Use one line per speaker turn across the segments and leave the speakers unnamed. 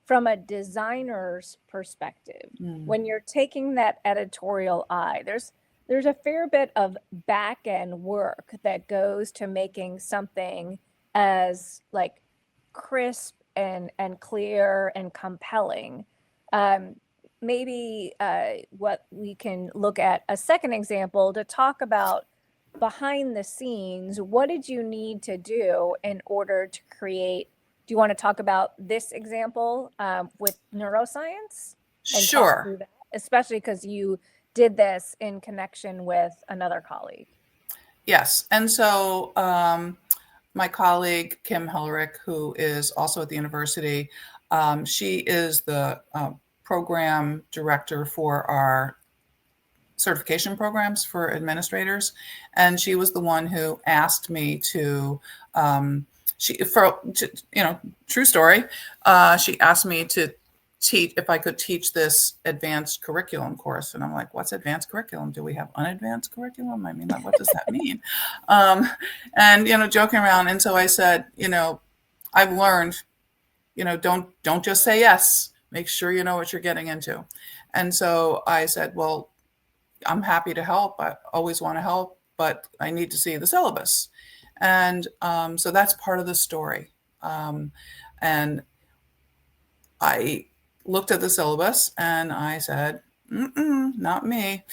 from a designer's perspective, when you're taking that editorial eye, there's a fair bit of back end work that goes to making something as like crisp and clear and compelling. Maybe what we can look at a second example to talk about behind the scenes. What did you need to do in order to create? Do you want to talk about this example with neuroscience and talk through
Sure.
that, especially because you did this in connection with another colleague?
Yes. And so my colleague, Kim Hellerich, who is also at the university, she is the program director for our certification programs for administrators. And she was the one who asked me to, true story, she asked me to teach, if I could teach this advanced curriculum course. And I'm like, what's advanced curriculum? Do we have unadvanced curriculum? I mean, what does that mean? And, joking around. And so I said, I've learned, don't just say yes, make sure you know what you're getting into. And so I said, well, I'm happy to help. I always want to help, but I need to see the syllabus. And so that's part of the story. And I looked at the syllabus and I said, not me.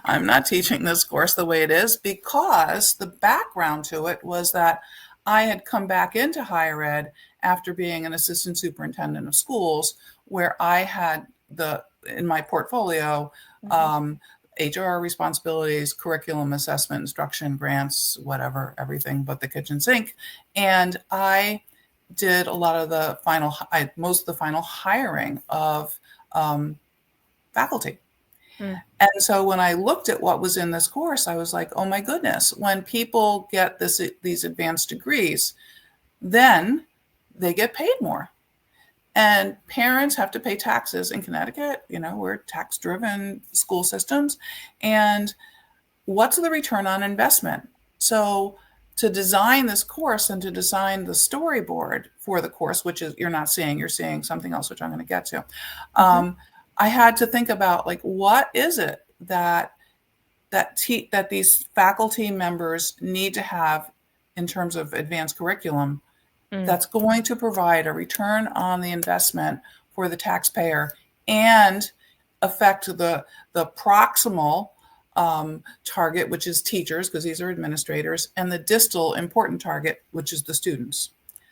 I'm not teaching this course the way it is, because the background to it was that I had come back into higher ed after being an assistant superintendent of schools, where I had in my portfolio, HR responsibilities, curriculum assessment, instruction, grants, whatever, everything but the kitchen sink. And I did a lot of most of the final hiring of faculty. And so when I looked at what was in this course, I was like, oh my goodness, when people get these advanced degrees, then they get paid more. And parents have to pay taxes in Connecticut. We're tax-driven school systems. And what's the return on investment? So to design this course and to design the storyboard for the course, which is you're seeing something else, which I'm going to get to. I had to think about, like, what is it that these faculty members need to have in terms of advanced curriculum that's going to provide a return on the investment for the taxpayer and affect the proximal target, which is teachers, because these are administrators, and the distal important target, which is the students.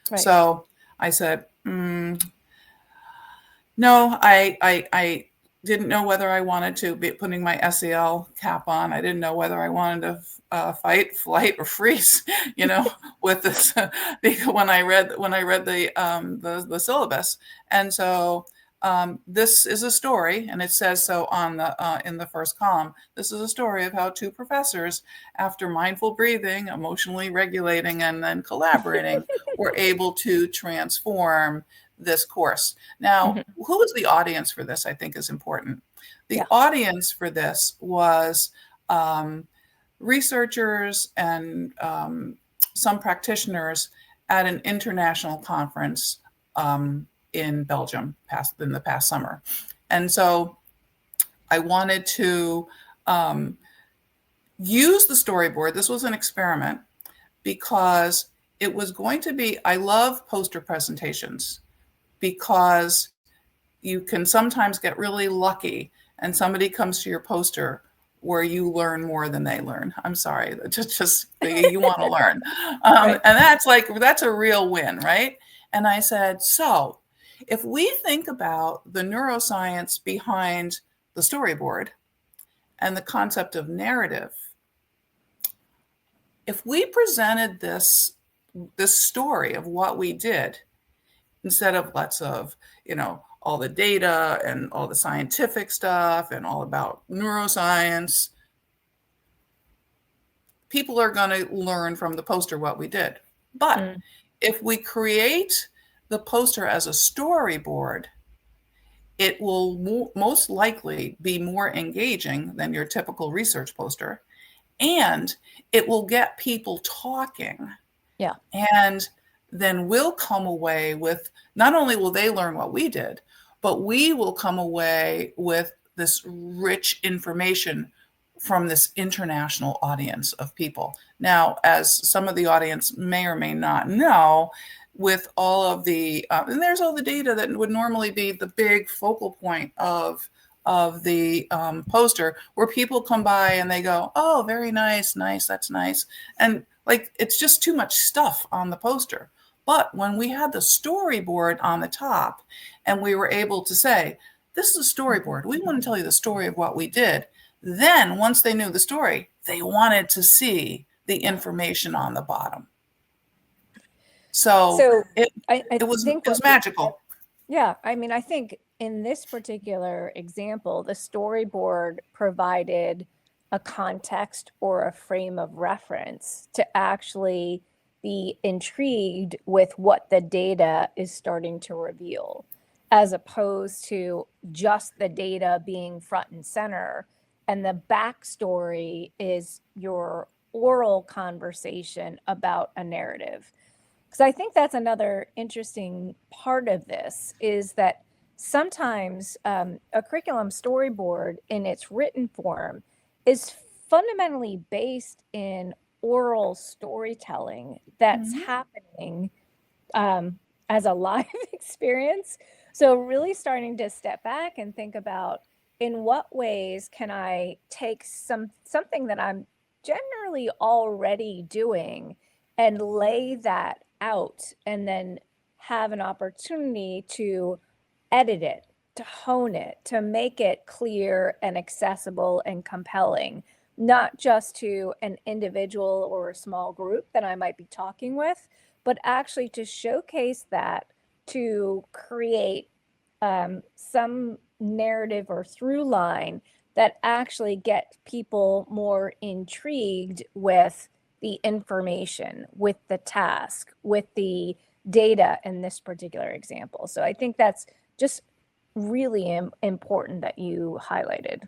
Right. So I said, no, I didn't know whether I wanted to be putting my SEL cap on. I didn't know whether I wanted to fight, flight, or freeze, with this when I read the syllabus. And so this is a story, and it says so on in the first column. This is a story of how two professors, after mindful breathing, emotionally regulating, and then collaborating, were able to transform this course. Now, who was the audience for this, I think, is important. The audience for this was researchers and some practitioners at an international conference in Belgium in the past summer. And so I wanted to use the storyboard. This was an experiment because it was going to be, I love poster presentations, because you can sometimes get really lucky and somebody comes to your poster where you learn more than they learn. I'm sorry, just you want to learn. Right. And that's a real win, right? And I said, so if we think about the neuroscience behind the storyboard and the concept of narrative, if we presented this story of what we did, instead of all the data and all the scientific stuff and all about neuroscience, people are going to learn from the poster what we did. But if we create the poster as a storyboard, it will most likely be more engaging than your typical research poster, and it will get people talking.
Yeah.
And then we'll come away with, not only will they learn what we did, but we will come away with this rich information from this international audience of people. Now, as some of the audience may or may not know, with all of the, and there's all the data that would normally be the big focal point of the poster, where people come by and they go, oh, very nice, that's nice. And like, it's just too much stuff on the poster. But when we had the storyboard on the top and we were able to say, this is a storyboard, we want to tell you the story of what we did. Then once they knew the story, they wanted to see the information on the bottom. So it was magical.
Yeah, I mean, I think in this particular example, the storyboard provided a context or a frame of reference to actually be intrigued with what the data is starting to reveal, as opposed to just the data being front and center. And the backstory is your oral conversation about a narrative. Because I think that's another interesting part of this, is that sometimes a curriculum storyboard in its written form is fundamentally based in oral storytelling that's happening as a live experience. So really starting to step back and think about, in what ways can I take something that I'm generally already doing and lay that out, and then have an opportunity to edit it, to hone it, to make it clear and accessible and compelling, not just to an individual or a small group that I might be talking with, but actually to showcase that, to create some narrative or through line that actually get people more intrigued with the information, with the task, with the data in this particular example. So I think that's just really important that you highlighted.